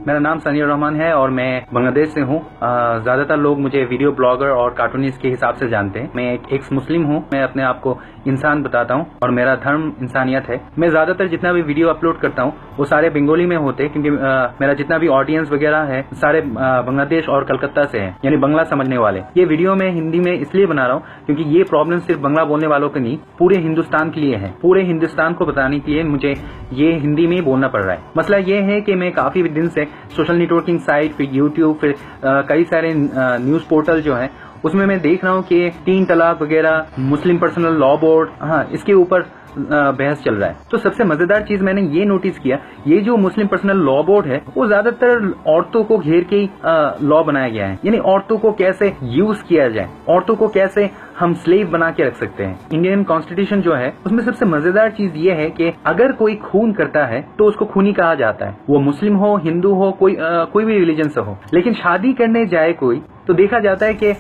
मेरा नाम सनी रहमान है और मैं बांग्लादेश से हूँ। ज्यादातर लोग मुझे वीडियो ब्लॉगर और कार्टूनिस्ट के हिसाब से जानते हैं। मैं एक एक्स मुस्लिम हूँ। मैं अपने आप को इंसान बताता हूँ और मेरा धर्म इंसानियत है। मैं ज्यादातर जितना भी वीडियो अपलोड करता हूँ वो सारे बंगाली में होते हैं, क्योंकि मेरा जितना भी ऑडियंस वगैरह है सारे बांग्लादेश और कलकत्ता से है, यानी बांग्ला समझने वाले। ये वीडियो मैं हिंदी में इसलिए बना रहा हूँ क्योंकि ये प्रॉब्लम सिर्फ बांग्ला बोलने वालों के नहीं, पूरे हिंदुस्तान के लिए है। पूरे हिंदुस्तान को बताने के लिए मुझे ये हिंदी में बोलना पड़ रहा है। मसला ये है कि मैं काफी दिन से सोशल नेटवर्किंग साइट, फिर यूट्यूब, फिर कई सारे न्यूज पोर्टल जो है उसमें मैं देख रहा हूँ कि 3 तलाक वगैरह, मुस्लिम पर्सनल लॉ बोर्ड, इसके ऊपर बहस चल रहा है। तो सबसे मजेदार चीज मैंने ये नोटिस किया, ये जो मुस्लिम पर्सनल लॉ बोर्ड है वो ज्यादातर औरतों को घेर के लॉ बनाया गया है, यानी औरतों को कैसे यूज किया जाए, औरतों को कैसे हम स्लेव बना के रख सकते हैं। इंडियन कॉन्स्टिट्यूशन जो है उसमें सबसे मजेदार चीज ये है कि अगर कोई खून करता है तो उसको खूनी कहा जाता है, वो मुस्लिम हो, हिंदू हो, कोई भी रिलीजन से हो। लेकिन शादी करने जाए कोई तो देखा जाता है कि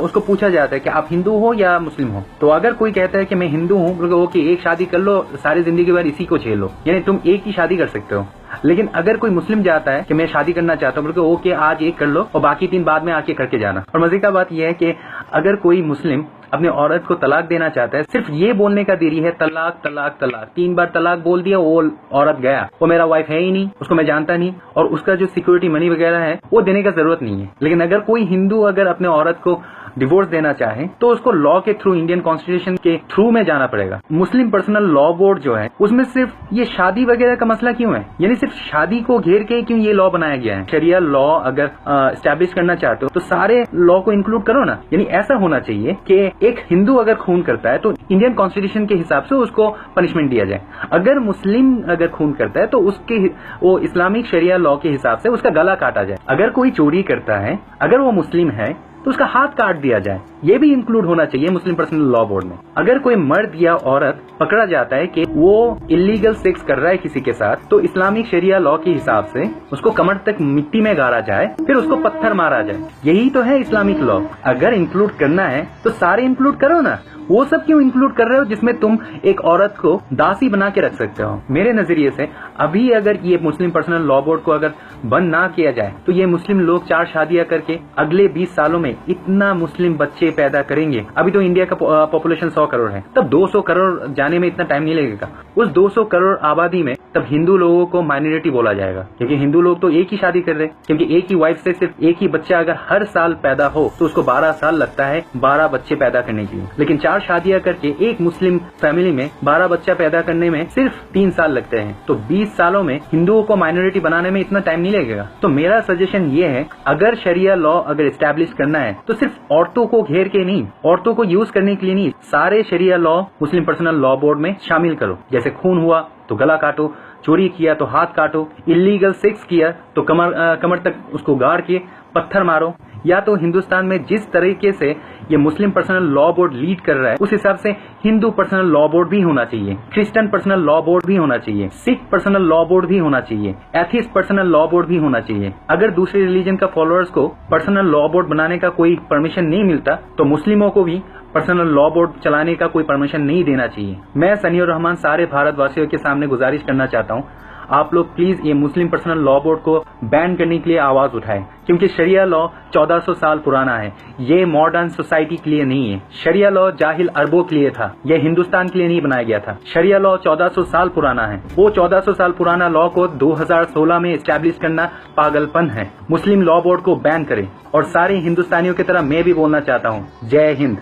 उसको पूछा जाता है कि आप हिंदू हो या मुस्लिम हो। तो अगर कोई कहता है कि मैं हिंदू हूँ, तो ओके, एक शादी कर लो, सारी जिंदगी भर इसी को झेलो, यानी तुम एक ही शादी कर सकते हो। लेकिन अगर कोई मुस्लिम जाता है कि मैं शादी करना चाहता हूँ, बोले ओके, आज एक कर लो और बाकी 3 बाद में आके करके जाना। और मजे का बात यह है कि अगर कोई मुस्लिम अपने औरत को तलाक देना चाहता है, सिर्फ ये बोलने का देरी है तलाक तलाक तलाक, 3 बार तलाक बोल दिया, वो औरत गया, वो मेरा वाइफ है ही नहीं, उसको मैं जानता नहीं, और उसका जो सिक्योरिटी मनी वगैरह है वो देने का जरूरत नहीं है। लेकिन अगर कोई हिंदू अगर अपने औरत को डिवोर्स देना चाहे तो उसको लॉ के थ्रू, इंडियन कॉन्स्टिट्यूशन के थ्रू में जाना पड़ेगा। मुस्लिम पर्सनल लॉ बोर्ड जो है उसमें सिर्फ ये शादी वगैरह का मसला क्यों है, यानी सिर्फ शादी को घेर के क्यों ये लॉ बनाया गया है। शरिया लॉ अगर एस्टैब्लिश करना चाहते हो तो सारे लॉ को इंक्लूड करो ना। यानी ऐसा होना चाहिए कि एक हिंदू अगर खून करता है तो इंडियन कॉन्स्टिट्यूशन के हिसाब से उसको पनिशमेंट दिया जाए। अगर मुस्लिम अगर खून करता है तो उसके वो इस्लामिक शरिया लॉ के हिसाब से उसका गला काटा जाए। अगर कोई चोरी करता है, अगर वो मुस्लिम है, तो उसका हाथ काट दिया जाए। ये भी इंक्लूड होना चाहिए मुस्लिम पर्सनल लॉ बोर्ड में। अगर कोई मर्द या औरत पकड़ा जाता है कि वो इलीगल सेक्स कर रहा है किसी के साथ, तो इस्लामिक शरिया लॉ के हिसाब से उसको कमर तक मिट्टी में गाड़ा जाए, फिर उसको पत्थर मारा जाए। यही तो है इस्लामिक लॉ। अगर इंक्लूड करना है तो सारे इंक्लूड करो ना। वो सब क्यों इंक्लूड कर रहे हो जिसमें तुम एक औरत को दासी बना के रख सकते हो। मेरे नजरिए से अभी अगर ये मुस्लिम पर्सनल लॉ बोर्ड को अगर बंद ना किया जाए तो ये मुस्लिम लोग 4 शादियां करके अगले 20 सालों में इतना मुस्लिम बच्चे पैदा करेंगे। अभी तो इंडिया का पॉपुलेशन 100 करोड़ है, तब 200 करोड़ जाने में इतना टाइम नहीं लगेगा। उस 200 करोड़ आबादी में तब हिंदू लोगों को माइनॉरिटी बोला जाएगा, क्योंकि हिंदू लोग तो एक ही शादी कर रहे हैं, क्योंकि एक ही वाइफ से सिर्फ एक ही बच्चा अगर हर साल पैदा हो तो उसको 12 साल लगता है 12 बच्चे पैदा करने के लिए। लेकिन 4 शादियां करके एक मुस्लिम फैमिली में 12 बच्चा पैदा करने में सिर्फ 3 साल लगते हैं। तो 20 सालों में हिंदुओं को माइनॉरिटी बनाने में इतना टाइम नहीं लगेगा। तो मेरा सजेशन ये है, अगर शरिया लॉ अगर एस्टैब्लिश करना है तो सिर्फ औरतों को घेर के नहीं, औरतों को यूज करने के लिए नहीं, सारे शरिया लॉ मुस्लिम पर्सनल लॉ बोर्ड में शामिल करो। जैसे खून हुआ तो गला काटो, चोरी किया तो हाथ काटो, इलीगल सेक्स किया तो कमर तक उसको गाड़ के पत्थर मारो। या तो हिंदुस्तान में जिस तरीके से ये मुस्लिम पर्सनल लॉ बोर्ड लीड कर रहा है उस हिसाब से हिंदू पर्सनल लॉ बोर्ड भी होना चाहिए, क्रिश्चियन पर्सनल लॉ बोर्ड भी होना चाहिए, सिख पर्सनल लॉ बोर्ड भी होना चाहिए, एथिस्ट पर्सनल लॉ बोर्ड भी होना चाहिए। अगर दूसरे रिलीजन का फॉलोअर्स को पर्सनल लॉ बोर्ड बनाने का कोई परमिशन नहीं मिलता तो मुस्लिमों को भी पर्सनल लॉ बोर्ड चलाने का कोई परमिशन नहीं देना चाहिए। मैं सनी रहमान सारे भारतवासियों के सामने गुजारिश करना चाहता हूँ, आप लोग प्लीज ये मुस्लिम पर्सनल लॉ बोर्ड को बैन करने के लिए आवाज उठाएं, क्योंकि शरिया लॉ 1400 साल पुराना है। ये मॉडर्न सोसाइटी के लिए नहीं है। शरिया लॉ जाहिल अरबों के लिए था, यह हिंदुस्तान के लिए नहीं बनाया गया था। शरिया लॉ 1400 साल पुराना है। वो 1400 साल पुराना लॉ को 2016 में एस्टैब्लिश करना पागलपन है। मुस्लिम लॉ बोर्ड को बैन करें। और सारे हिंदुस्तानियों की तरह मैं भी बोलना चाहता हूँ, जय हिंद।